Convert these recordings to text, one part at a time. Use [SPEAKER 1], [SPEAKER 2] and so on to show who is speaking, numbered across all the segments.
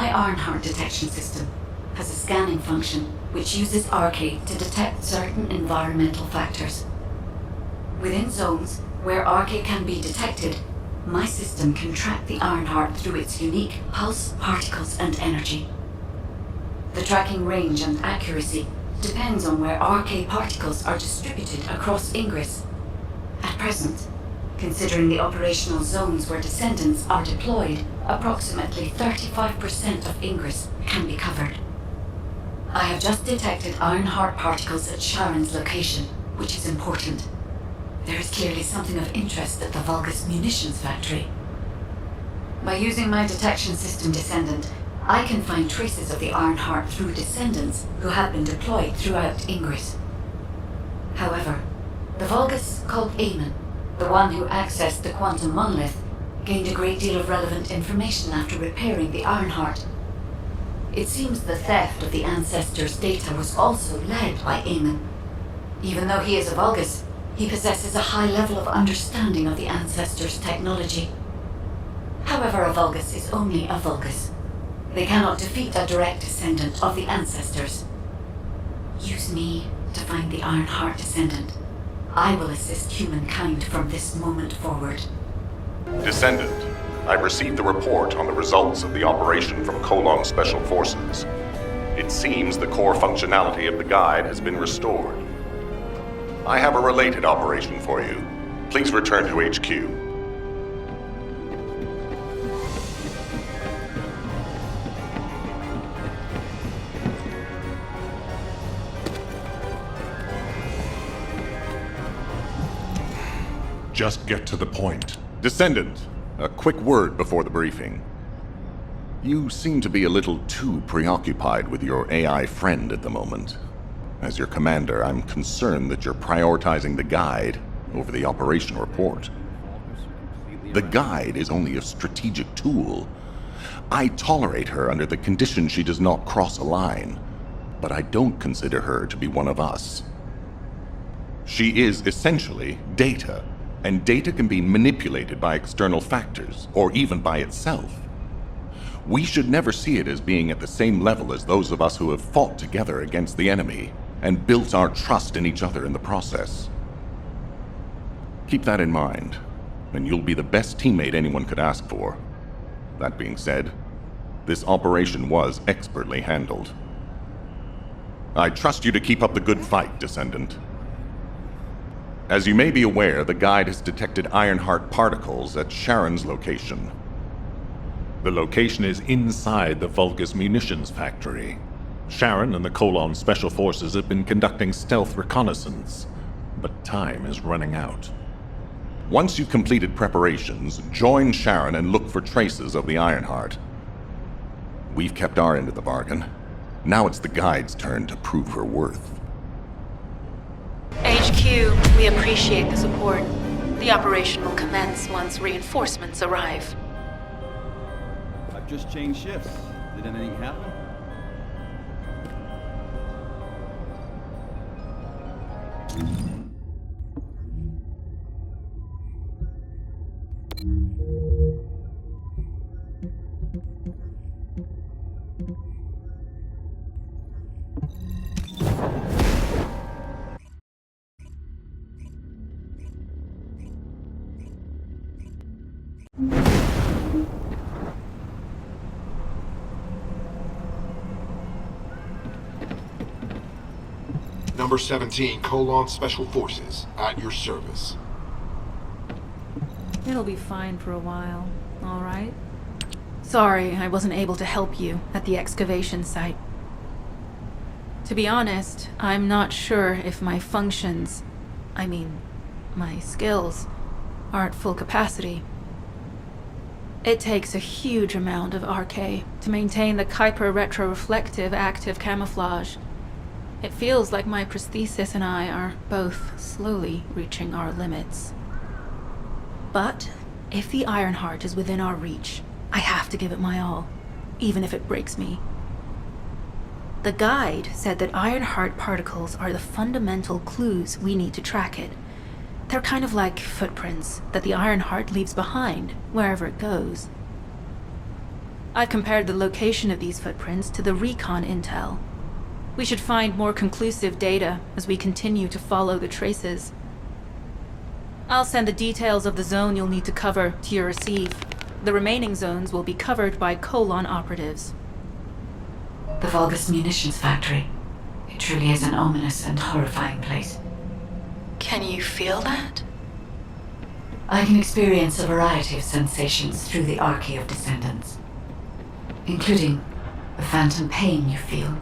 [SPEAKER 1] My Ironheart detection system has a scanning function which uses RK to detect certain environmental factors. Within zones where RK can be detected, my system can track the Ironheart through its unique pulse, particles, and energy. The tracking range and accuracy depends on where RK particles are distributed across Ingress. At present, considering the operational zones where Descendants are deployed, approximately 35% of Ingress can be covered. I have just detected Ironheart particles at Sharon's location, which is important. There is clearly something of interest at the Vulgus munitions factory. By using my detection system Descendant, I can find traces of the Ironheart through Descendants who have been deployed throughout Ingress. However, the Vulgus called Eamon, the one who accessed the quantum monolith, gained a great deal of relevant information after repairing the Ironheart. It seems the theft of the Ancestors' data was also led by Eamon. Even though he is a Vulgus, he possesses a high level of understanding of the Ancestors' technology. However, a Vulgus is only a Vulgus. They cannot defeat a direct descendant of the Ancestors. Use me to find the Ironheart Descendant. I will assist humankind from this moment forward.
[SPEAKER 2] Descendant, I've received the report on the results of the operation from Colon Special Forces. It seems the core functionality of the guide has been restored. I have a related operation for you. Please return to HQ.
[SPEAKER 3] Just get to the point.
[SPEAKER 2] Descendant, a quick word before the briefing. You seem to be a little too preoccupied with your AI friend at the moment. As your commander, I'm concerned that you're prioritizing the guide over the operation report. The guide is only a strategic tool. I tolerate her under the condition she does not cross a line, but I don't consider her to be one of us. She is essentially data, and data can be manipulated by external factors, or even by itself. We should never see it as being at the same level as those of us who have fought together against the enemy and built our trust in each other in the process. Keep that in mind, and you'll be the best teammate anyone could ask for. That being said, this operation was expertly handled. I trust you to keep up the good fight, Descendant. As you may be aware, the guide has detected Ironheart particles at Sharon's location.
[SPEAKER 3] The location is inside the Vulgus munitions factory. Sharon and the Colon Special Forces have been conducting stealth reconnaissance, but time is running out.
[SPEAKER 2] Once you've completed preparations, join Sharon and look for traces of the Ironheart. We've kept our end of the bargain. Now it's the guide's turn to prove her worth.
[SPEAKER 4] HQ, we appreciate the support. The operation will commence once reinforcements arrive.
[SPEAKER 5] I've just changed shifts. Did anything happen?
[SPEAKER 6] Number 17, Colon Special Forces, at your service.
[SPEAKER 7] It'll be fine for a while, all right? Sorry I wasn't able to help you at the excavation site. To be honest, I'm not sure if my functions, my skills, are at full capacity. It takes a huge amount of RK to maintain the Kuiper retroreflective active camouflage. It feels like my prosthesis and I are both slowly reaching our limits. But if the Ironheart is within our reach, I have to give it my all, even if it breaks me. The guide said that Ironheart particles are the fundamental clues we need to track it. They're kind of like footprints that the Ironheart leaves behind, wherever it goes. I've compared the location of these footprints to the recon intel. We should find more conclusive data as we continue to follow the traces. I'll send the details of the zone you'll need to cover to your receive. The remaining zones will be covered by Colon operatives.
[SPEAKER 1] The Vulgus munitions factory. It truly is an ominous and horrifying place.
[SPEAKER 4] Can you feel that?
[SPEAKER 1] I can experience a variety of sensations through the archy of Descendants, including the phantom pain you feel.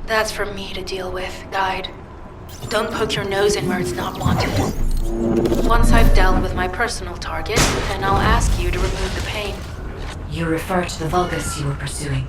[SPEAKER 4] That's for me to deal with, Guide. Don't poke your nose in where it's not wanted. Once I've dealt with my personal target, then I'll ask you to remove the pain.
[SPEAKER 1] You refer to the Vulgus you were pursuing.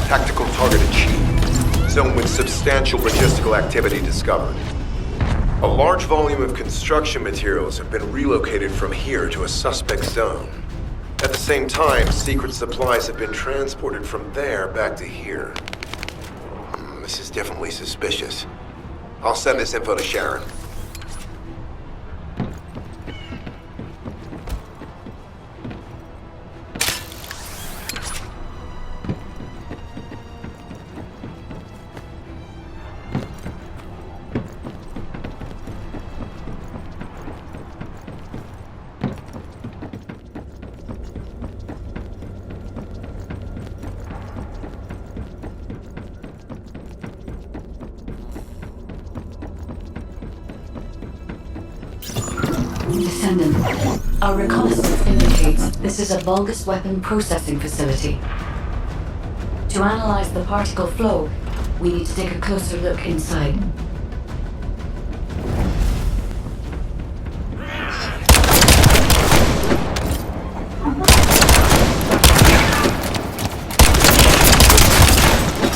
[SPEAKER 8] Tactical target achieved. Zone with substantial logistical activity discovered. A large volume of construction materials have been relocated from here to a suspect zone. At the same time, secret supplies have been transported from there back to here. This is definitely suspicious. I'll send this info to Sharon.
[SPEAKER 1] Descendant, our reconnaissance indicates this is a Vulgus weapon processing facility. To analyze the particle flow, we need to take a closer look inside.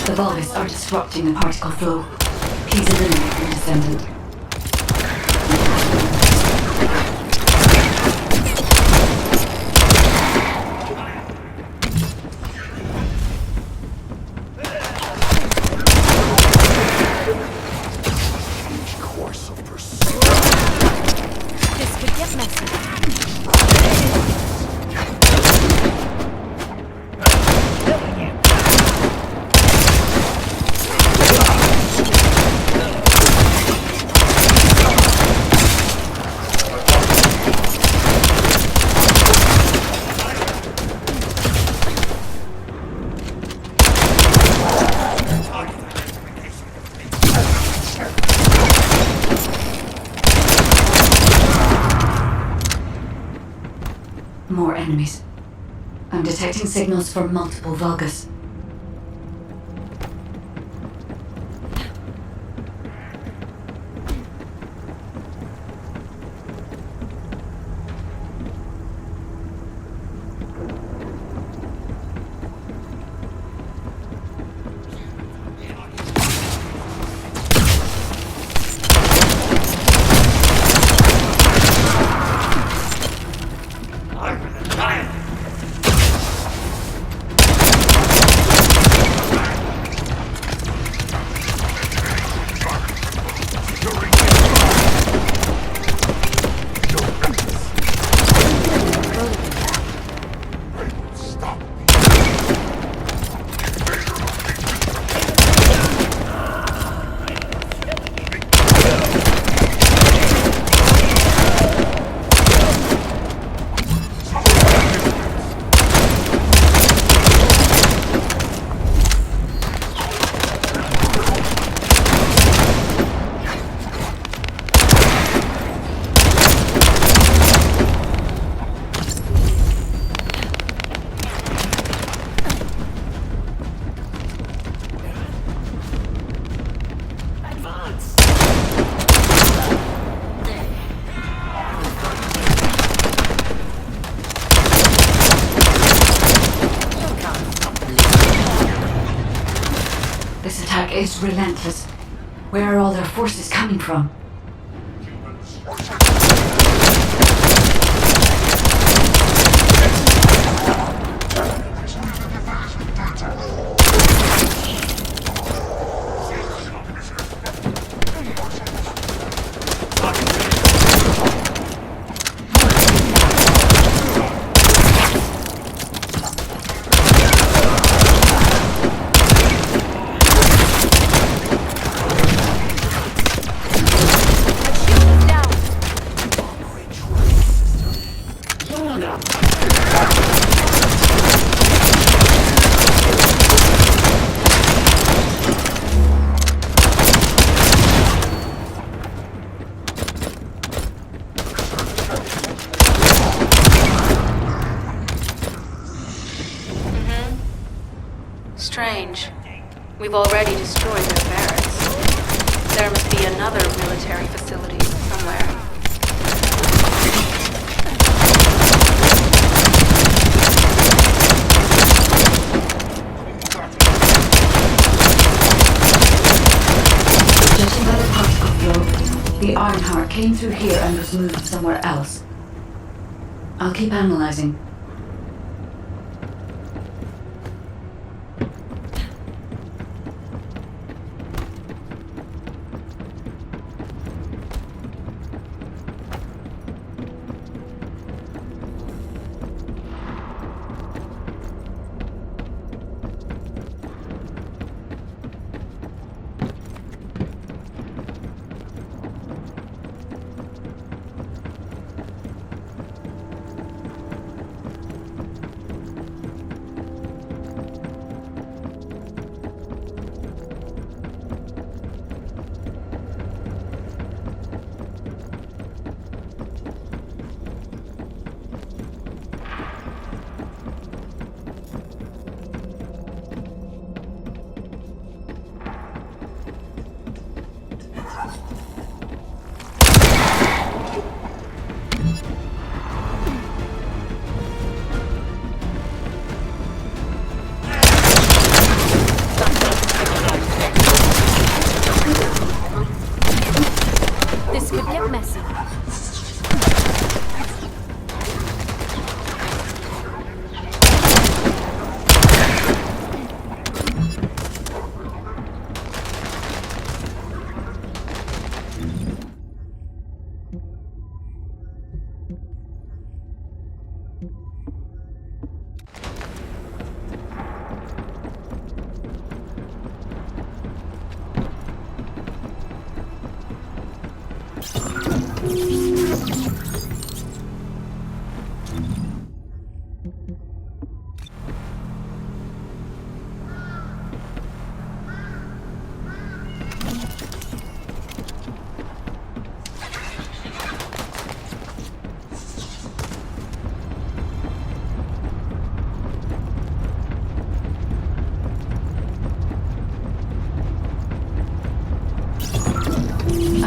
[SPEAKER 1] The Vulgus are disrupting the particle flow. Please eliminate the Descendant. More enemies. I'm detecting signals from multiple Vulgus. This attack is relentless. Where are all their forces coming from?
[SPEAKER 4] Strange. We've already destroyed their barracks. There must be another military facility somewhere.
[SPEAKER 1] Judging by the particle flow, the Ironheart came through here and was moved somewhere else. I'll keep analyzing.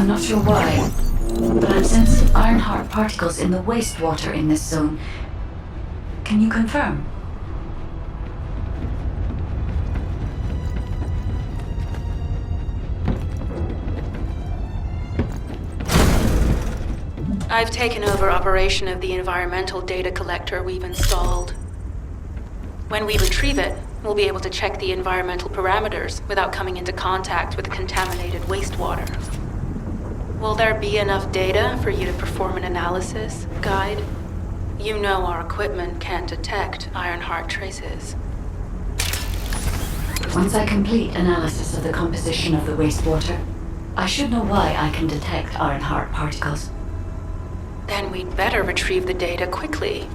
[SPEAKER 1] I'm not sure why, but I'm sensing Ironheart particles in the wastewater in this zone. Can you confirm?
[SPEAKER 4] I've taken over operation of the environmental data collector we've installed. When we retrieve it, we'll be able to check the environmental parameters without coming into contact with contaminated wastewater. Will there be enough data for you to perform an analysis, Guide? You know our equipment can't detect Ironheart traces.
[SPEAKER 1] Once I complete analysis of the composition of the wastewater, I should know why I can detect Ironheart particles.
[SPEAKER 4] Then we'd better retrieve the data quickly.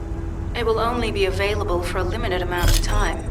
[SPEAKER 4] It will only be available for a limited amount of time.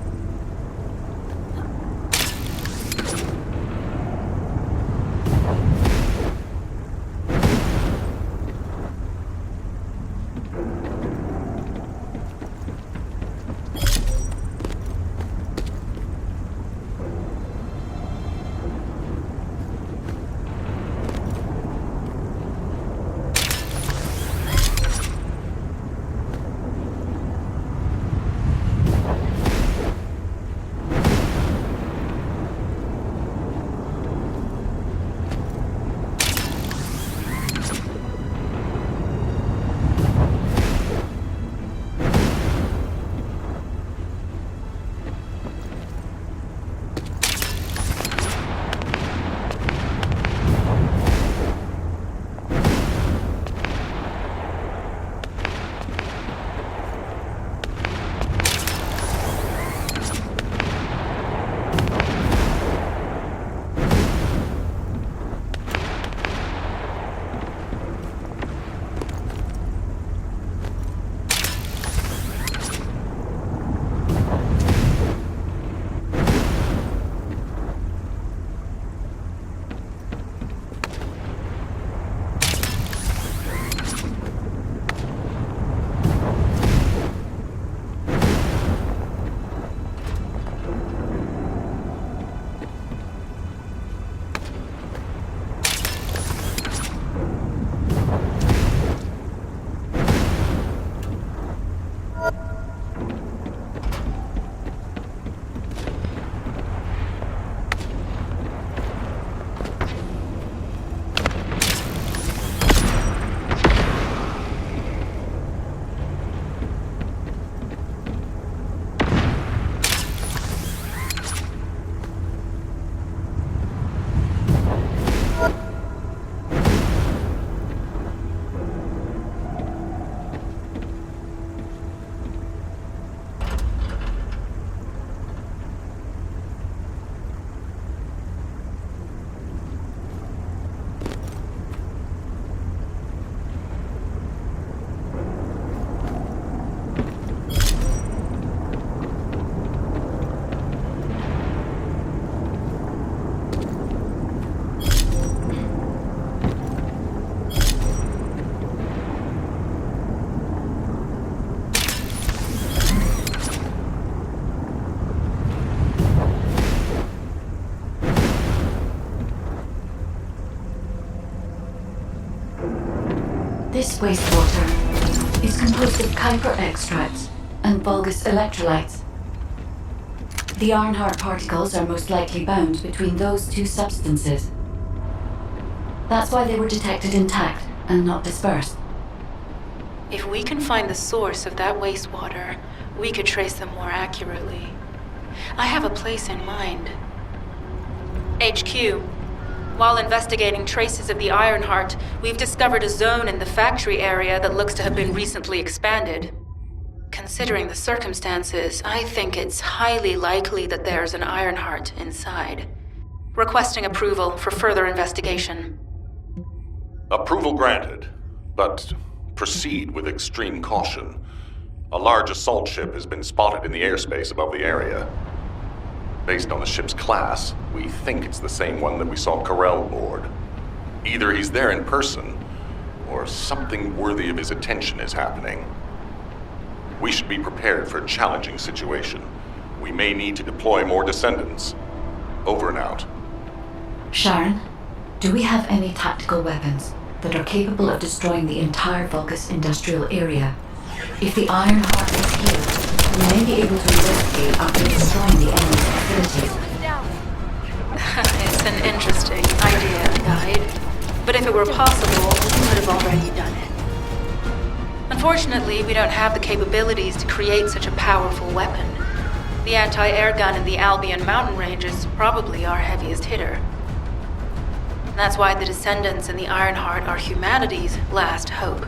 [SPEAKER 1] This wastewater is composed of Kuiper extracts and Vulgus electrolytes. The Ironheart particles are most likely bound between those two substances. That's why they were detected intact and not dispersed.
[SPEAKER 4] If we can find the source of that wastewater, we could trace them more accurately. I have a place in mind. HQ. While investigating traces of the Ironheart, we've discovered a zone in the factory area that looks to have been recently expanded. Considering the circumstances, I think it's highly likely that there's an Ironheart inside. Requesting approval for further investigation.
[SPEAKER 2] Approval granted, but proceed with extreme caution. A large assault ship has been spotted in the airspace above the area. Based on the ship's class, we think it's the same one that we saw Carell board. Either he's there in person, or something worthy of his attention is happening. We should be prepared for a challenging situation. We may need to deploy more Descendants. Over and out.
[SPEAKER 1] Sharon, Do we have any tactical weapons that are capable of destroying the entire Vulgus industrial area? If the Ironheart is here, we may be able to investigate after destroying the enemy's facilities.
[SPEAKER 4] It's an interesting idea, Guide. But if it were possible, we would have already done it. Unfortunately, we don't have the capabilities to create such a powerful weapon. The anti-air gun in the Albion mountain range is probably our heaviest hitter. And that's why the Descendants and the Ironheart are humanity's last hope.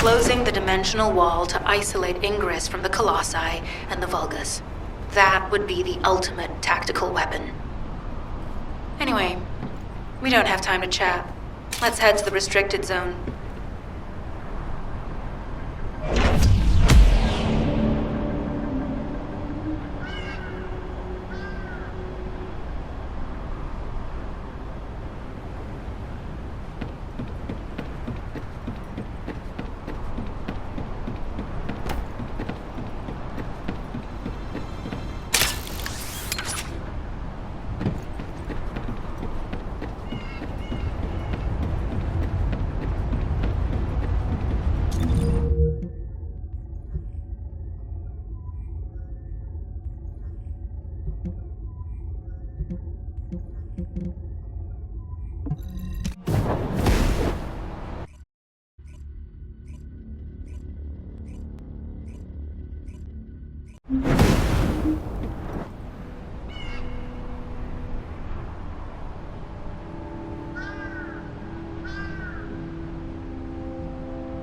[SPEAKER 4] Closing the dimensional wall to isolate Ingress from the Colossi and the Vulgus. That would be the ultimate tactical weapon. Anyway, we don't have time to chat. Let's head to the restricted zone.